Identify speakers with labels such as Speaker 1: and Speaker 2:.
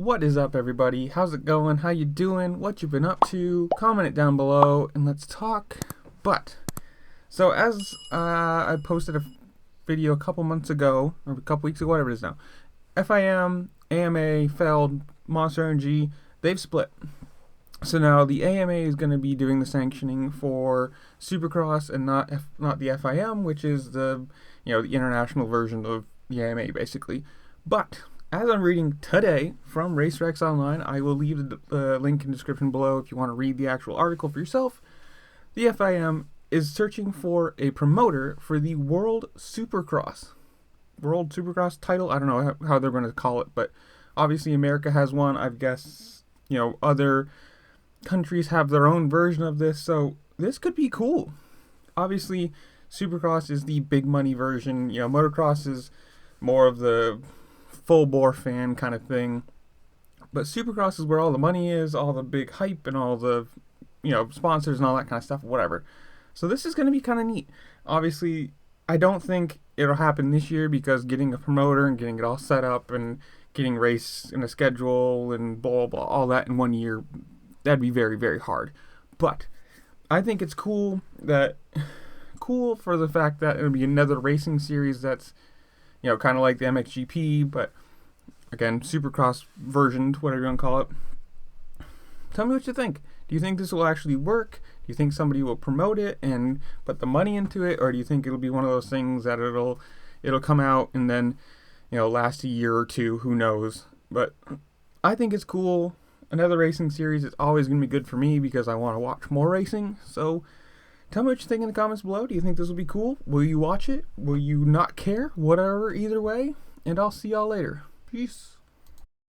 Speaker 1: What is up, everybody? How's it going? How you doing? What you been up to? Comment it down below and let's talk. So as I posted a video a couple months ago, or a couple weeks ago, whatever it is now, FIM, AMA, Feld, Monster Energy, they've split. So now the AMA is going to be doing the sanctioning for Supercross and not the FIM, which is the the international version of the AMA basically. But as I'm reading today from RaceRex Online, I will leave the link in the description below if you want to read the actual article for yourself. The FIM is searching for a promoter for the World Supercross title. I don't know how they're going to call it, but obviously America has one. I guess other countries have their own version of this, so this could be cool. Obviously, Supercross is the big money version. Motocross is more of the full bore fan kind of thing, but Supercross is where all the money is, all the big hype, and all the sponsors and all that kind of stuff, whatever. So this is going to be kind of neat. Obviously, I don't think it'll happen this year because getting a promoter and getting it all set up and getting race in a schedule and blah blah, all that in 1 year, that'd be very, very hard. But I think it's cool for the fact that it'll be another racing series that's kind of like the MXGP, but again, Supercross versioned, whatever you want to call it. Tell me what you think. Do you think this will actually work? Do you think somebody will promote it and put the money into it, or do you think it'll be one of those things that it'll come out and then last a year or two? Who knows? But I think it's cool. Another racing series is always going to be good for me because I want to watch more racing. So tell me what you think in the comments below. Do you think this will be cool? Will you watch it? Will you not care? Whatever, either way. And I'll see y'all later. Peace.